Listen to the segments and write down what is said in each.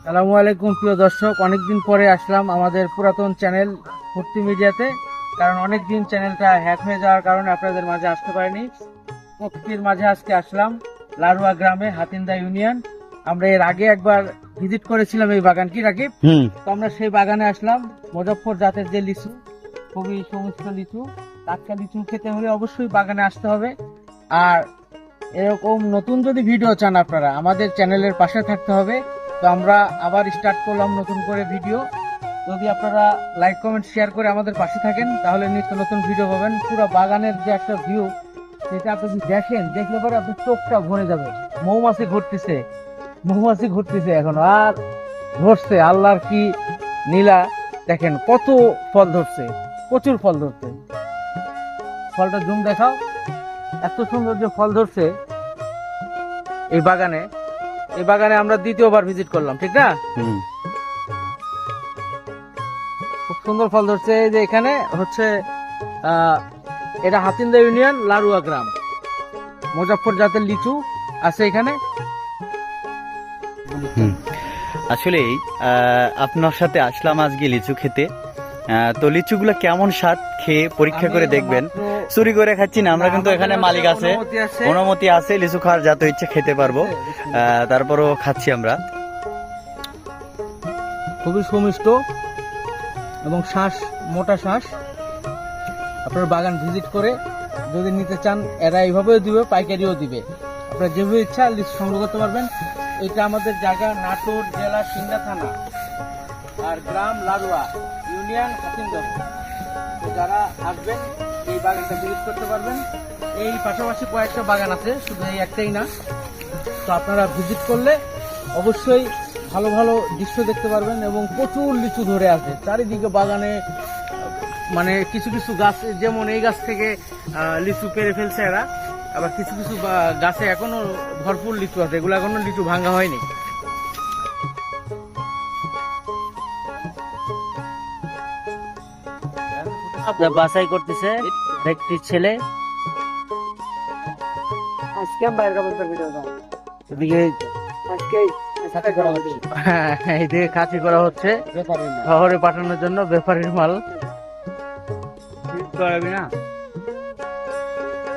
আসসালামু আলাইকুম প্রিয় দর্শক, অনেকদিন পরে আসলাম আমাদের পুরাতন চ্যানেল ফুর্তি মিডিয়াতে। কারণ অনেকদিন চ্যানেলটা হ্যাক হয়ে যাওয়ার কারণে আপনাদের মাঝে আসতে পারিনি। প্রকৃতির মাঝে আজকে আসলাম লারুয়া গ্রামে, হাতিন্দা ইউনিয়ন। আমরা এর আগে একবার ভিজিট করেছিলাম এই বাগান, কি রাকিব? তো আমরা সেই বাগানে আসলাম। মুজফ্ফর জাতের যে লিচু, খুবই সমস্ত লিচু, টাটকা লিচু খেতে হলে অবশ্যই বাগানে আসতে হবে। আর এরকম নতুন যদি ভিডিও চান আপনারা, আমাদের চ্যানেলের পাশে থাকতে হবে। তো আমরা আবার স্টার্ট করলাম নতুন করে ভিডিও। যদি আপনারা লাইক কমেন্ট শেয়ার করে আমাদের পাশে থাকেন তাহলে নিত্য নতুন ভিডিও পাবেন। পুরো বাগানের যে একটা ভিউ, সেটা আপনি যদি দেখেন, দেখলে পরে আপনার চোখটা ভরে যাবে। মৌমাছি ঘুরতেছে এখন, আর ধরছে আল্লাহর কি নীলা। দেখেন কত ফল ধরছে, প্রচুর ফল ধরছে। ফলটা জুম দেখাও, এত সুন্দর যে ফল ধরছে এই বাগানে। এই বাগানে আমরা দ্বিতীয়বার ভিজিট করলাম, ঠিক না? খুব সুন্দর ফল ধরছে। এই যে এখানে হচ্ছে এটা হাতিন্দা ইউনিয়ন লারুয়া গ্রাম, মুজফ্ফর জাতের লিচু আছে এখানে। আসলেই আপনার সাথে আসলাম আজকে লিচু খেতে। তো লিচুগুলো কেমন স্বাদ খেয়ে পরীক্ষা করে দেখবেন। চুরি করে খাচ্ছি না আমরা, কিন্তু এখানে মালিক আছে, অনুমতি আছে, লিচু খাওয়ার যত ইচ্ছে খেতে পারবো। তারপরও খাচ্ছি আমরা। খুবই সুমিষ্ট এবং শ্বাস, মোটা শ্বাস। আপনার বাগান ভিজিট করে যদি নিতে চান, এরা এইভাবেও দিবে, পাইকারিও দিবে। আপনার যেভাবে ইচ্ছা লিচু সংগ্রহ করতে পারবেন। এটা আমাদের জায়গা নাটোর জেলা সিংড়া থানা, আর গ্রাম লারুয়া, ইউনিয়ন হাতিন্দা। তো যারা আসবেন এই বাগানটা ভিজিট করতে পারবেন। এই পাশাপাশি কয়েকটা বাগান আছে, শুধু এই একটাই না। তো আপনারা ভিজিট করলে অবশ্যই ভালো ভালো দৃশ্য দেখতে পারবেন এবং প্রচুর লিচু ধরে আছে চারিদিকে বাগানে। মানে কিছু কিছু গাছ, যেমন এই গাছ থেকে লিচু পেরে ফেলছে এরা, আবার কিছু কিছু গাছে এখনো ভরপুর লিচু আছে, এগুলো এখনো লিচু ভাঙা হয়নি। বাছাই করতেছে একটি ছেলে। এদিকে খাসি করা হচ্ছে শহরে পাঠানোর জন্য, ব্যাপারীর মাল।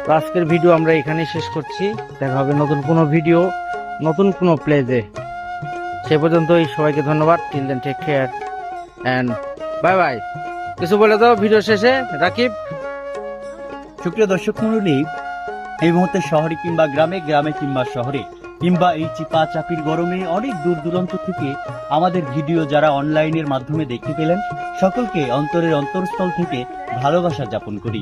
তো আজকের ভিডিও আমরা এখানেই শেষ করছি। দেখা হবে নতুন কোনো ভিডিও, নতুন কোনো প্লেজে। সে পর্যন্তই সবাইকে ধন্যবাদ। Till then, take care and bye bye. কিছু বলে দাও ভিডিও শেষে, রাকিব। সুপ্রিয় দর্শক মণ্ডলী, এই মুহূর্তে শহরে কিংবা গ্রামে, গ্রামে কিংবা শহরে, কিংবা এই চিপা চাপির গরমে অনেক দূর দূরান্ত থেকে আমাদের ভিডিও যারা অনলাইনের মাধ্যমে দেখতে পেলেন, সকলকে অন্তরের অন্তরস্থল থেকে ভালোবাসা যাপন করি।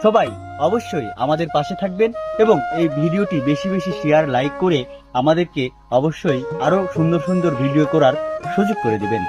সবাই অবশ্যই আমাদের পাশে থাকবেন এবং এই ভিডিওটি বেশি বেশি শেয়ার, লাইক করে আমাদেরকে অবশ্যই আরো সুন্দর সুন্দর ভিডিও করার সুযোগ করে দিবেন।